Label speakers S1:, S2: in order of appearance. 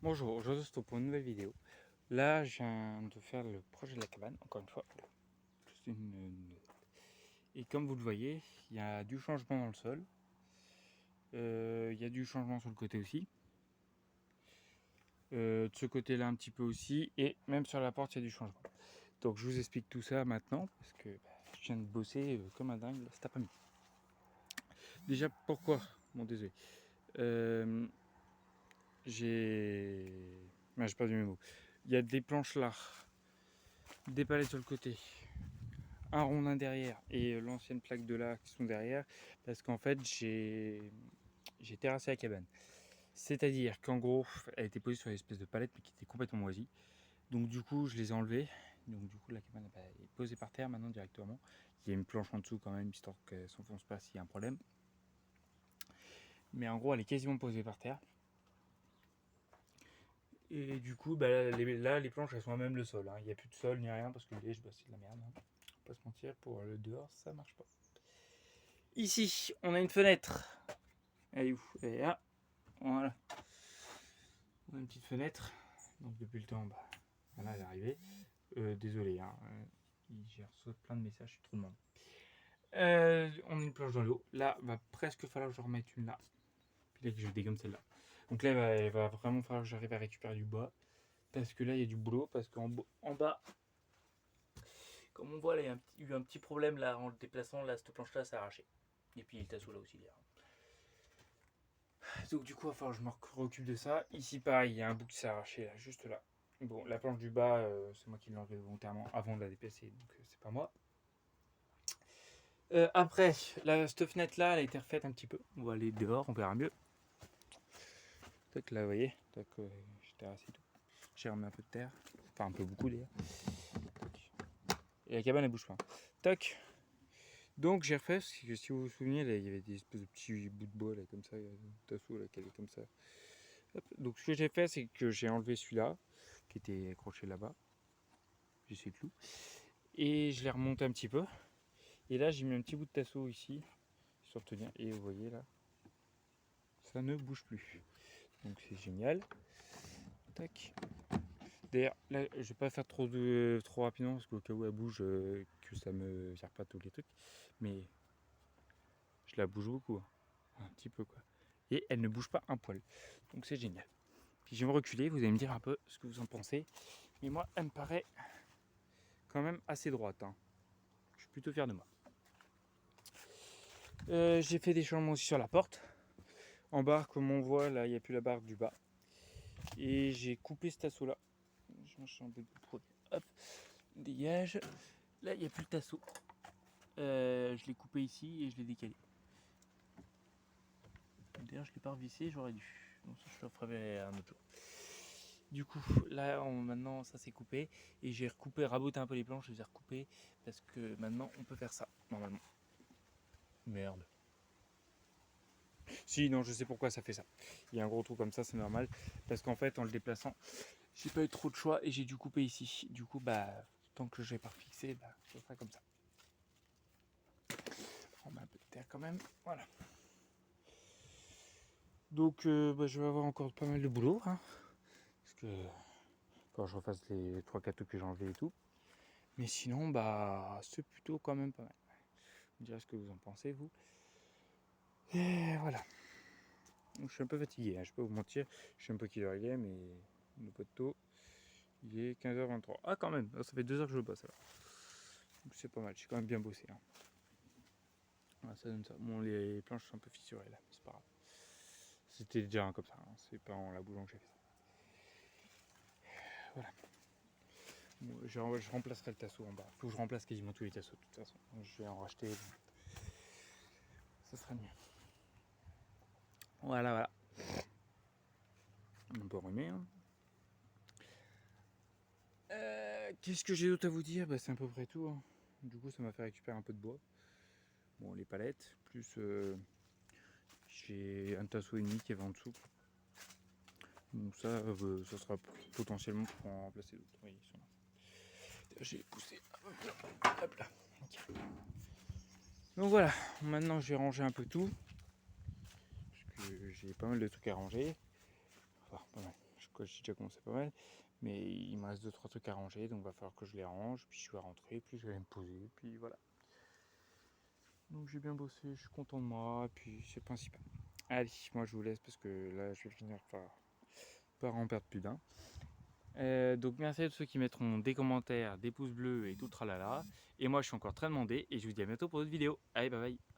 S1: Bonjour, je vous retrouve pour une nouvelle vidéo. Là, je viens de faire le projet de la cabane, encore une fois. Et comme vous le voyez, il y a du changement dans le sol. Il y a du changement sur le côté aussi. De ce côté-là un petit peu aussi. Et même sur la porte, il y a du changement. Donc je vous explique tout ça maintenant, parce que je viens de bosser comme un dingue cet après-midi. Déjà, pourquoi? Bon, désolé. J'ai... j'ai perdu mes mots. Il y a des planches là, des palettes sur le côté, un rondin derrière et l'ancienne plaque de là qui sont derrière, parce qu'en fait j'ai terrassé la cabane. C'est-à-dire qu'en gros, elle était posée sur une espèce de palette mais qui était complètement moisie. Donc du coup, je les ai enlevées. Donc du coup, la cabane est posée par terre maintenant directement. Il y a une planche en dessous quand même, histoire qu'elle ne s'enfonce pas s'il y a un problème. Mais en gros, elle est quasiment posée par terre. Et du coup, là, les planches, elles sont à même le sol. Il n'y a plus de sol ni rien parce que le liège, c'est de la merde. On va pas se mentir, pour le dehors, ça marche pas. Ici, on a une fenêtre. Elle est où? Elle est là. Voilà. On a une petite fenêtre. Donc depuis le temps, voilà, elle est arrivée. Désolé, j'ai reçu plein de messages, je suis trop demandé. On a une planche dans l'eau. Là, va presque falloir que je remette une là. Puis là, que je dégomme celle-là. Donc là, il va vraiment falloir que j'arrive à récupérer du bois. Parce que là, il y a du boulot. Parce qu'en bas, comme on voit, là, il y a eu un petit problème là en le déplaçant. Là, cette planche-là s'est arrachée. Et puis le tassou là aussi, derrière. Donc du coup, il va falloir que je me recule de ça. Ici, pareil, il y a un bout qui s'est arraché là, juste là. Bon, la planche du bas, c'est moi qui l'ai enlevé volontairement avant de la déplacer, donc c'est pas moi. Après, cette fenêtre là, elle a été refaite un petit peu. On va aller dehors, on verra mieux. Donc là, vous voyez, j'ai terrassé tout. J'ai remis un peu de terre, enfin un peu beaucoup d'ailleurs. Et la cabane elle bouge pas. Toc. Donc j'ai refait, parce que si vous vous souvenez, là, il y avait des espèces de petits bouts de bois là, comme ça, tassou là, qui allait comme ça. Hop. Donc ce que j'ai fait, c'est que j'ai enlevé celui-là, qui était accroché là-bas. J'ai essayé de clou. Et je l'ai remonté un petit peu. Et là, j'ai mis un petit bout de tasseau ici, sur tenir. Et vous voyez là, ça ne bouge plus. Donc c'est génial. Tac. D'ailleurs, là, je vais pas faire trop rapidement parce qu'au cas où elle bouge, que ça me vire pas tous les trucs. Mais je la bouge beaucoup, un petit peu quoi. Et elle ne bouge pas un poil. Donc c'est génial. Puis je vais me reculer, vous allez me dire un peu ce que vous en pensez. Mais moi, elle me paraît quand même assez droite. Je suis plutôt fier de moi. J'ai fait des changements aussi sur la porte. En bas, comme on voit, là, il n'y a plus la barre du bas. Et j'ai coupé ce tasseau là. Je mange un peu de produit. Hop, dégage. Là, il n'y a plus le tasseau. Je l'ai coupé ici et je l'ai décalé. D'ailleurs, je ne l'ai pas revissé, j'aurais dû. Donc ça, je le ferai un autre jour. Du coup, là, maintenant, ça s'est coupé. Et j'ai recoupé, raboté un peu les planches, je les ai recoupées. Parce que maintenant, on peut faire ça, normalement. Merde. Si, non, je sais pourquoi ça fait ça. Il y a un gros trou comme ça, c'est normal. Parce qu'en fait, en le déplaçant, j'ai pas eu trop de choix et j'ai dû couper ici. Du coup, tant que je vais pas refixer, ça sera comme ça. On met un peu de terre quand même. Voilà. Donc, je vais avoir encore pas mal de boulot. Parce que quand je refasse les 3-4 trucs que j'ai enlevés et tout. Mais sinon, c'est plutôt quand même pas mal. Vous me direz ce que vous en pensez, vous. Et voilà. Donc, je suis un peu fatigué, je vais pas vous mentir. Je sais un peu quelle heure il est, mais le poteau, il est 15h23. Ah, quand même, ça fait 2 heures que je bosse alors. Donc, c'est pas mal, j'ai quand même bien bossé. Voilà, ça donne ça. Bon, les planches sont un peu fissurées là, mais c'est pas grave. C'était déjà comme ça, c'est pas en la bougeant que j'ai fait ça. Voilà. Bon, je remplacerai le tasseau en bas. Faut que je remplace quasiment tous les tasseaux de toute façon. Je vais en racheter. Ça sera mieux. Voilà. On peut remettre. Qu'est-ce que j'ai d'autre à vous dire? C'est à peu près tout. Du coup, ça m'a fait récupérer un peu de bois. Bon, les palettes, plus j'ai un tasseau et demi qui est en dessous. Donc ça sera potentiellement pour en remplacer d'autres. Oui, ils sont là. J'ai poussé. Hop là. Okay. Donc voilà, maintenant je vais ranger un peu tout. Parce que j'ai pas mal de trucs à ranger. Enfin, pas mal. quoi, j'ai déjà commencé pas mal. Mais il me reste 2-3 trucs à ranger, donc il va falloir que je les range. Puis je vais rentrer, puis je vais me poser, puis voilà. Donc j'ai bien bossé, je suis content de moi, puis c'est le principal. Allez, moi je vous laisse parce que là je vais finir par en perdre plus d'un. Donc merci à tous ceux qui mettront des commentaires, des pouces bleus et tout le tralala. Et moi je suis encore très demandé et je vous dis à bientôt pour d'autres vidéos. Allez, bye bye.